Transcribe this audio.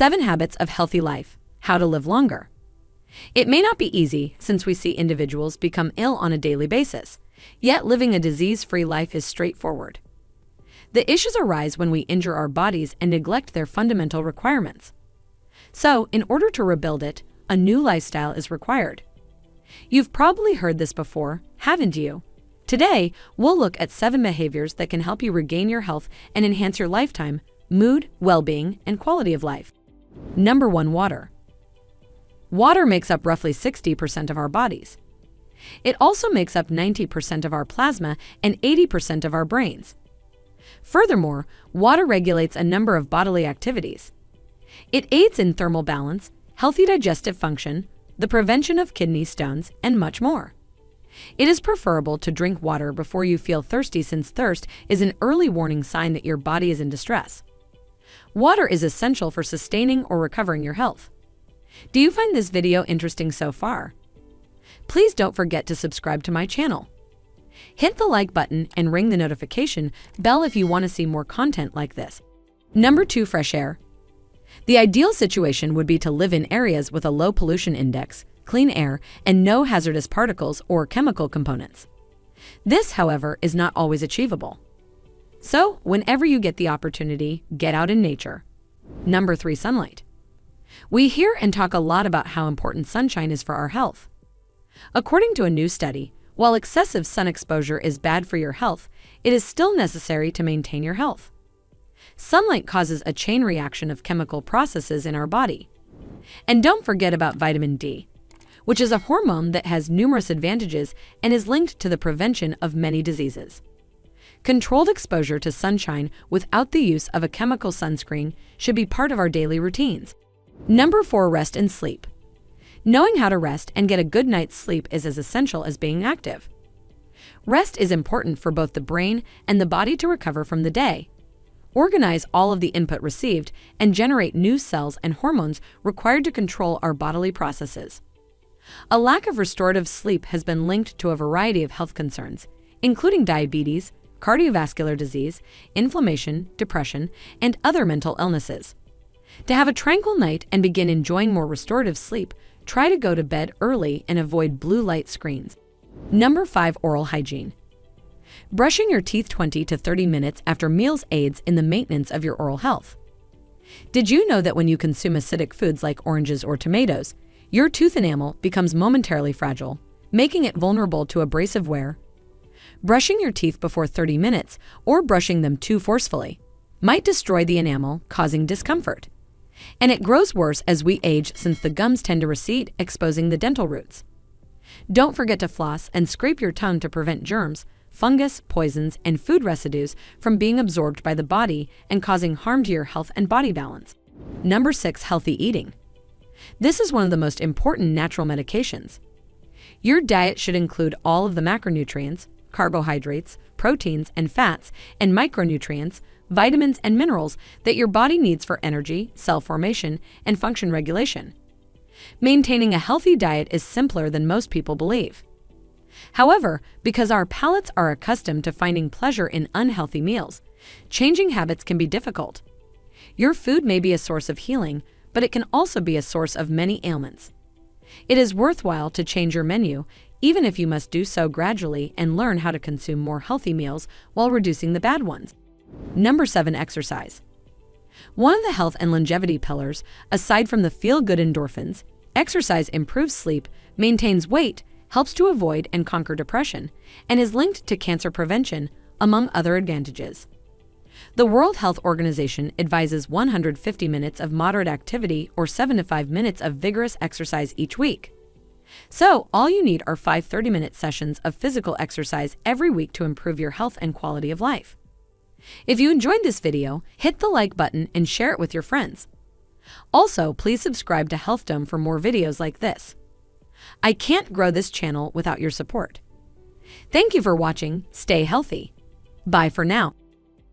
7 Habits of Healthy Life: How to Live Longer. It may not be easy since we see individuals become ill on a daily basis, yet living a disease-free life is straightforward. The issues arise when we injure our bodies and neglect their fundamental requirements. So, in order to rebuild it, a new lifestyle is required. You've probably heard this before, haven't you? Today, we'll look at 7 behaviors that can help you regain your health and enhance your lifetime, mood, well-being, and quality of life. Number 1. Water. Water makes up roughly 60% of our bodies. It also makes up 90% of our plasma and 80% of our brains. Furthermore, water regulates a number of bodily activities. It aids in thermal balance, healthy digestive function, the prevention of kidney stones, and much more. It is preferable to drink water before you feel thirsty, since thirst is an early warning sign that your body is in distress. Water is essential for sustaining or recovering your health. Do you find this video interesting so far? Please don't forget to subscribe to my channel. Hit the like button and ring the notification bell if you want to see more content like this. Number 2. Fresh air. The ideal situation would be to live in areas with a low pollution index, clean air, and no hazardous particles or chemical components. This, however, is not always achievable. So, whenever you get the opportunity, get out in nature. Number 3. Sunlight. We hear and talk a lot about how important sunshine is for our health. According to a new study, while excessive sun exposure is bad for your health, it is still necessary to maintain your health. Sunlight causes a chain reaction of chemical processes in our body. And don't forget about vitamin D, which is a hormone that has numerous advantages and is linked to the prevention of many diseases. Controlled exposure to sunshine without the use of a chemical sunscreen should be part of our daily routines. Number 4. Rest and sleep. Knowing how to rest and get a good night's sleep is as essential as being active. Rest is important for both the brain and the body to recover from the day, organize all of the input received, and generate new cells and hormones required to control our bodily processes. A lack of restorative sleep has been linked to a variety of health concerns, including diabetes, cardiovascular disease, inflammation, depression, and other mental illnesses. To have a tranquil night and begin enjoying more restorative sleep, try to go to bed early and avoid blue light screens. Number 5. Oral hygiene. Brushing your teeth 20 to 30 minutes after meals aids in the maintenance of your oral health. Did you know that when you consume acidic foods like oranges or tomatoes, your tooth enamel becomes momentarily fragile, making it vulnerable to abrasive wear? Brushing your teeth before 30 minutes, or brushing them too forcefully, might destroy the enamel, causing discomfort. And it grows worse as we age, since the gums tend to recede, exposing the dental roots. Don't forget to floss and scrape your tongue to prevent germs, fungus, poisons, and food residues from being absorbed by the body and causing harm to your health and body balance. Number 6. Healthy eating. This is one of the most important natural medications. Your diet should include all of the macronutrients, carbohydrates, proteins and fats, and micronutrients, vitamins and minerals that your body needs for energy, cell formation, and function regulation. Maintaining a healthy diet is simpler than most people believe. However, because our palates are accustomed to finding pleasure in unhealthy meals, changing habits can be difficult. Your food may be a source of healing, but it can also be a source of many ailments. It is worthwhile to change your menu, even if you must do so gradually, and learn how to consume more healthy meals while reducing the bad ones. Number 7. Exercise. One of the health and longevity pillars, aside from the feel-good endorphins, exercise improves sleep, maintains weight, helps to avoid and conquer depression, and is linked to cancer prevention, among other advantages. The World Health Organization advises 150 minutes of moderate activity or 7 to 5 minutes of vigorous exercise each week. So, all you need are 5 30-minute sessions of physical exercise every week to improve your health and quality of life. If you enjoyed this video, hit the like button and share it with your friends. Also, please subscribe to Healthdome for more videos like this. I can't grow this channel without your support. Thank you for watching. Stay healthy. Bye for now.